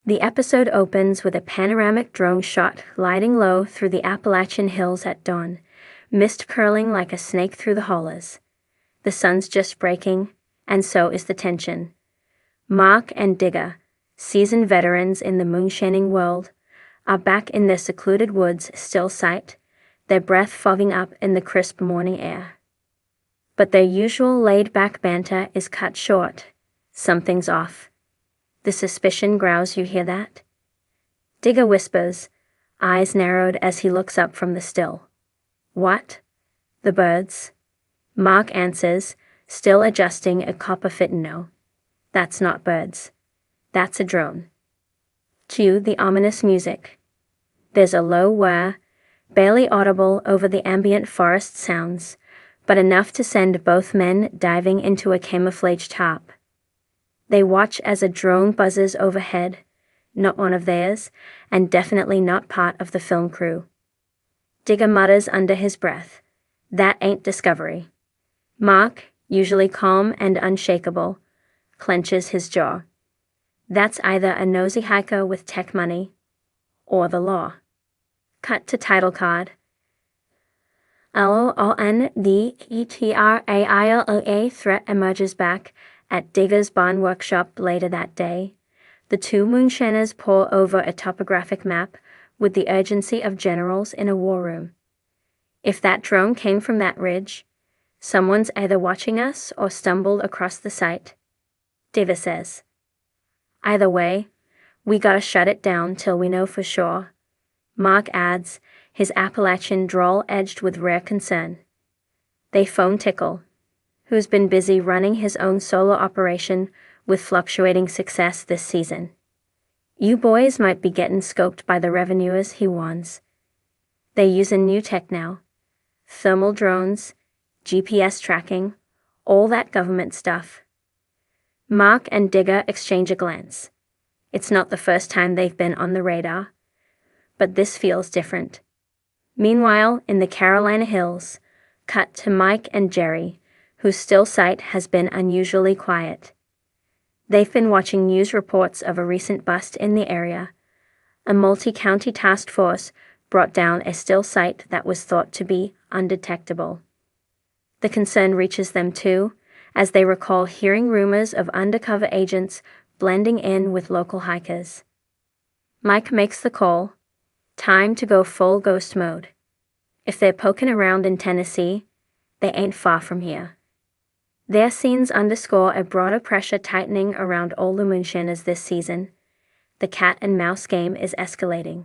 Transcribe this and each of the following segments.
The episode opens with a panoramic drone shot gliding low through the Appalachian Hills at dawn, mist curling like a snake through the hollows. The sun's just breaking, and so is the tension. Mark and Digger, seasoned veterans in the moonshining world, are back in their secluded woods, still sight, their breath fogging up in the crisp morning air. But their usual laid-back banter is cut short. Something's off. The suspicion growls, "You hear that?" Digger whispers, eyes narrowed as he looks up from the still. "What?" "The birds." Mark answers, still adjusting a copper fit. "No. That's not birds. That's a drone." Cue the ominous music. There's a low whir, barely audible over the ambient forest sounds, but enough to send both men diving into a camouflaged tarp. They watch as a drone buzzes overhead, not one of theirs, and definitely not part of the film crew. Digger mutters under his breath, "That ain't Discovery." Mark, usually calm and unshakable, clenches his jaw. That's either a nosy hiker with tech money, or the law. Cut to title card. LONDETRAILA threat emerges back at Digger's barn workshop later that day. The two moonshiners pore over a topographic map with the urgency of generals in a war room. If that drone came from that ridge, someone's either watching us or stumbled across the site, Digger says. Either way, we gotta shut it down till we know for sure, Mark adds, his Appalachian drawl edged with rare concern. They phone Tickle, who's been busy running his own solo operation with fluctuating success this season. "You boys might be getting scoped by the revenuers," he warns. They're using new tech now. Thermal drones, GPS tracking, all that government stuff. Mark and Digger exchange a glance. It's not the first time they've been on the radar, but this feels different. Meanwhile, in the Carolina Hills, cut to Mike and Jerry, whose still sight has been unusually quiet. They've been watching news reports of a recent bust in the area. A multi-county task force brought down a still sight that was thought to be undetectable. The concern reaches them too, as they recall hearing rumors of undercover agents blending in with local hikers. Mike makes the call. Time to go full ghost mode. If they're poking around in Tennessee, they ain't far from here. Their scenes underscore a broader pressure tightening around all the moonshiners this season. The cat and mouse game is escalating.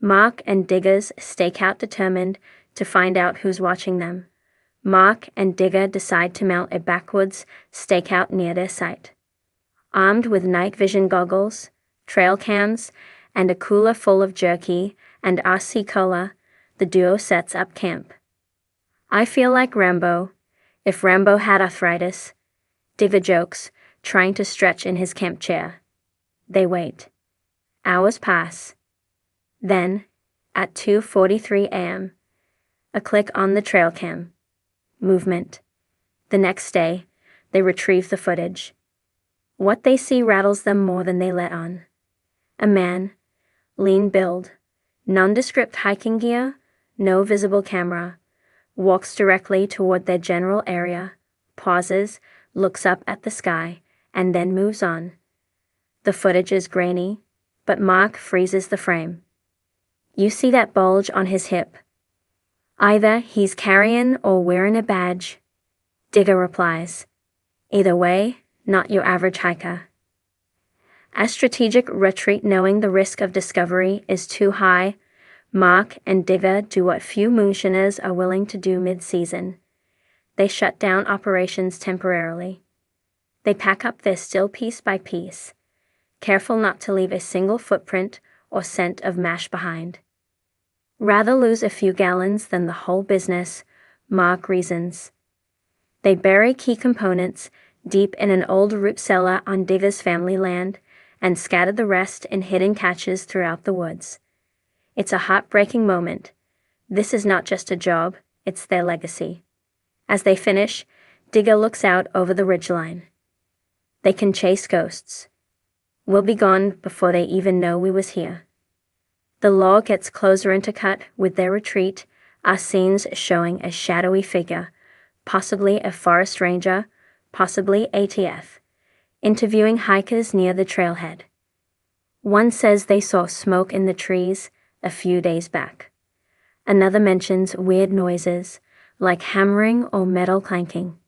Mark and Digger's stake out determined to find out who's watching them. Mark and Digger decide to mount a backwoods stakeout near their site. Armed with night vision goggles, trail cams, and a cooler full of jerky and RC cola, the duo sets up camp. "I feel like Rambo, if Rambo had arthritis," Digger jokes, trying to stretch in his camp chair. They wait. Hours pass. Then, at 2:43 a.m., a click on the trail cam. Movement. The next day, they retrieve the footage. What they see rattles them more than they let on. A man, lean build, nondescript hiking gear, no visible camera, walks directly toward their general area, pauses, looks up at the sky, and then moves on. The footage is grainy, but Mark freezes the frame. "You see that bulge on his hip? Either he's carrying or wearing a badge," Digger replies. "Either way, not your average hiker." A strategic retreat, knowing the risk of discovery is too high, Mark and Digger do what few moonshiners are willing to do mid-season. They shut down operations temporarily. They pack up their still piece by piece, careful not to leave a single footprint or scent of mash behind. Rather lose a few gallons than the whole business, Mark reasons. They bury key components deep in an old root cellar on Digger's family land, and scatter the rest in hidden caches throughout the woods. It's a heartbreaking moment. This is not just a job, it's their legacy. As they finish, Digger looks out over the ridgeline. They can chase ghosts. We'll be gone before they even know we was here. The law gets closer intercut with their retreat, are scenes showing a shadowy figure, possibly a forest ranger, possibly ATF, interviewing hikers near the trailhead. One says they saw smoke in the trees a few days back. Another mentions weird noises, like hammering or metal clanking.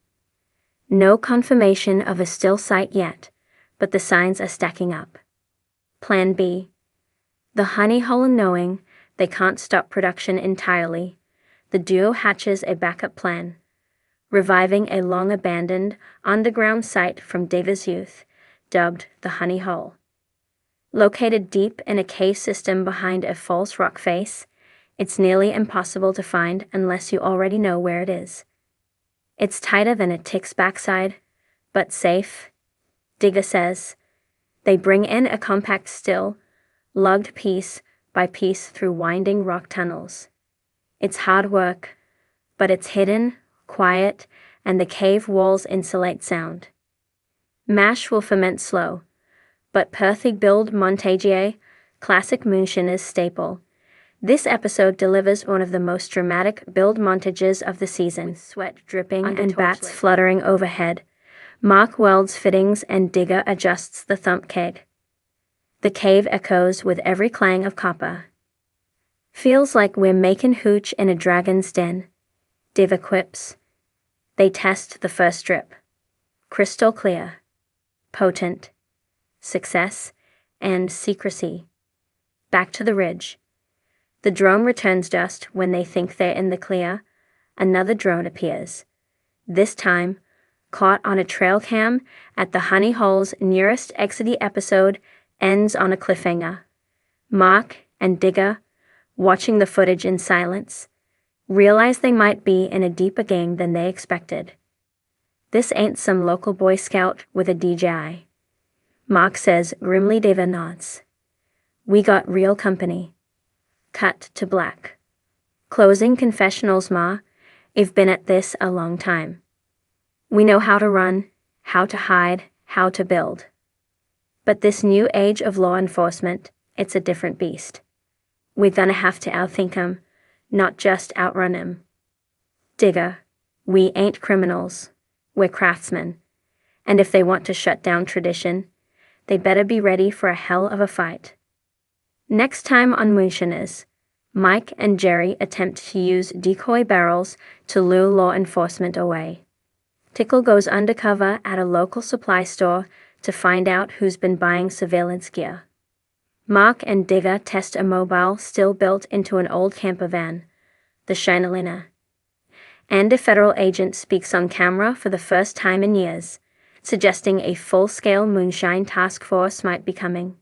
No confirmation of a still sight yet, but the signs are stacking up. Plan B. The honey hole knowing they can't stop production entirely, the duo hatches a backup plan, reviving a long-abandoned underground site from Deva's youth, dubbed the Honey Hole. Located deep in a cave system behind a false rock face, it's nearly impossible to find unless you already know where it is. It's tighter than a tick's backside, but safe, Digger says. They bring in a compact still, lugged piece by piece through winding rock tunnels. It's hard work, but it's hidden, quiet, and the cave walls insulate sound. Mash will ferment slow, but Perthy build montagier, classic Moonshiners staple. This episode delivers one of the most dramatic build montages of the season, with sweat dripping and bats fluttering overhead. Mark welds fittings and Digger adjusts the thump keg. The cave echoes with every clang of copper. Feels like we're making hooch in a dragon's den, Diva quips. They test the first drip. Crystal clear. Potent. Success and secrecy. Back to the ridge. The drone returns just when they think they're in the clear. Another drone appears. This time, caught on a trail cam at the Honey Hole's nearest Exidy episode, ends on a cliffhanger. Mark and Digger, watching the footage in silence, realize they might be in a deeper game than they expected. This ain't some local Boy Scout with a DJI. Mark says grimly. Diva nods. We got real company. Cut to black. Closing confessionals, Ma. I've been at this a long time. We know how to run, how to hide, how to build. But this new age of law enforcement, it's a different beast. We're gonna have to outthink 'em, not just outrun 'em. Digger, we ain't criminals. We're craftsmen. And if they want to shut down tradition, they better be ready for a hell of a fight. Next time on Moonshiners, Mike and Jerry attempt to use decoy barrels to lure law enforcement away. Tickle goes undercover at a local supply store to find out who's been buying surveillance gear. Mark and Digger test a mobile still built into an old camper van, the Shinalina. And a federal agent speaks on camera for the first time in years, suggesting a full-scale moonshine task force might be coming.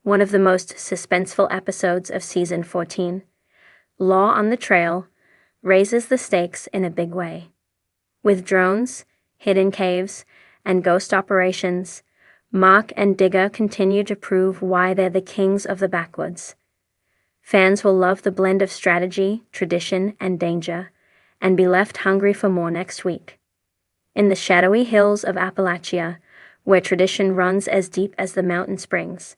One of the most suspenseful episodes of Season 14, Law on the Trail, raises the stakes in a big way. With drones, hidden caves, and ghost operations, Mark and Digger continue to prove why they're the kings of the backwoods. Fans will love the blend of strategy, tradition, and danger, and be left hungry for more next week. In the shadowy hills of Appalachia, where tradition runs as deep as the mountain springs,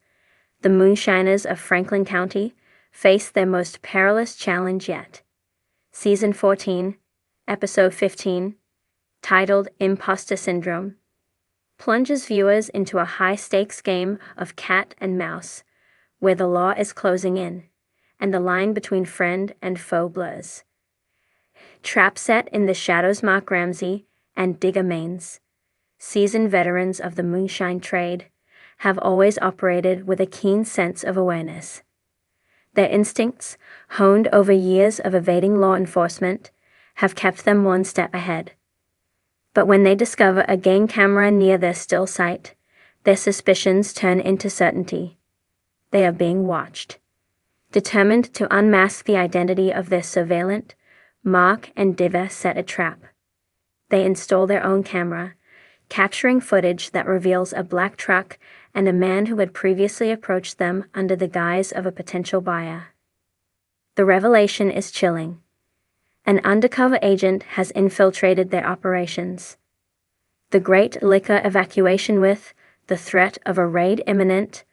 the Moonshiners of Franklin County face their most perilous challenge yet. Season 14, Episode 15, titled Imposter Syndrome, plunges viewers into a high-stakes game of cat and mouse, where the law is closing in, and the line between friend and foe blurs. Trap set in the shadows, Mark Ramsey and Digger Maines, seasoned veterans of the moonshine trade, have always operated with a keen sense of awareness. Their instincts, honed over years of evading law enforcement, have kept them one step ahead. But when they discover a game camera near their still sight, their suspicions turn into certainty. They are being watched. Determined to unmask the identity of their surveillant, Mark and Diva set a trap. They install their own camera, capturing footage that reveals a black truck and a man who had previously approached them under the guise of a potential buyer. The revelation is chilling. An undercover agent has infiltrated their operations. The Great Liquor Evacuation with The threat of a raid imminent,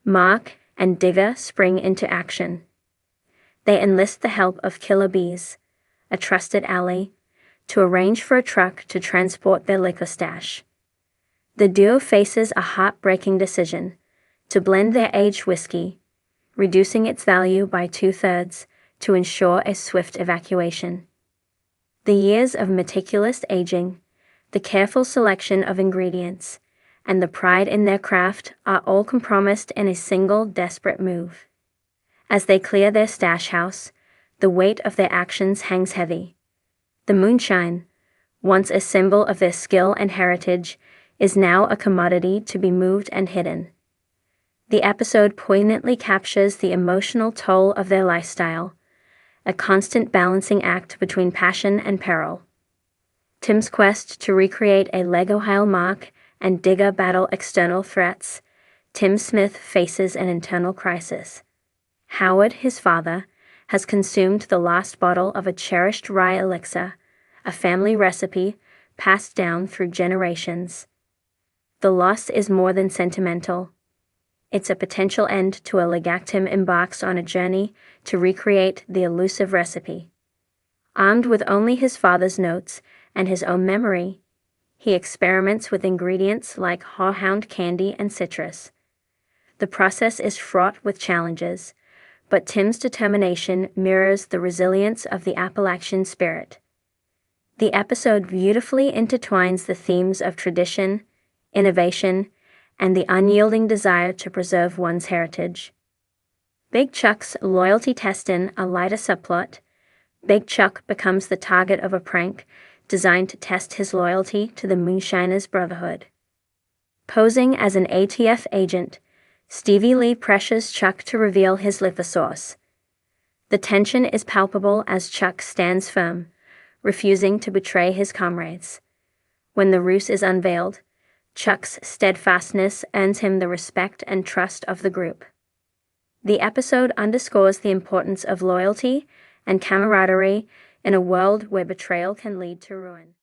Mark and Digger spring into action. They enlist the help of Killer Bees, a trusted ally, to arrange for a truck to transport their liquor stash. The duo faces a heartbreaking decision: to blend their aged whiskey, reducing its value by 2/3 to ensure a swift evacuation. The years of meticulous aging, the careful selection of ingredients, and the pride in their craft are all compromised in a single desperate move. As they clear their stash house, the weight of their actions hangs heavy. The moonshine, once a symbol of their skill and heritage, is now a commodity to be moved and hidden. The episode poignantly captures the emotional toll of their lifestyle, a constant balancing act between passion and peril. Tim's quest to recreate a Lego Heil Mark and Digger battle external threats. Tim Smith faces an internal crisis. Howard, his father, has consumed the last bottle of a cherished rye elixir, a family recipe passed down through generations. The loss is more than sentimental. It's a potential end to a legacy. Tim embarks on a journey to recreate the elusive recipe. Armed with only his father's notes and his own memory, he experiments with ingredients like horehound candy and citrus. The process is fraught with challenges, but Tim's determination mirrors the resilience of the Appalachian spirit. The episode beautifully intertwines the themes of tradition, innovation, and the unyielding desire to preserve one's heritage. Big Chuck's loyalty test. In a lighter subplot, Big Chuck becomes the target of a prank designed to test his loyalty to the Moonshiners' Brotherhood. Posing as an ATF agent, Stevie Lee pressures Chuck to reveal his liquor source. The tension is palpable as Chuck stands firm, refusing to betray his comrades. When the ruse is unveiled, Chuck's steadfastness earns him the respect and trust of the group. The episode underscores the importance of loyalty and camaraderie in a world where betrayal can lead to ruin.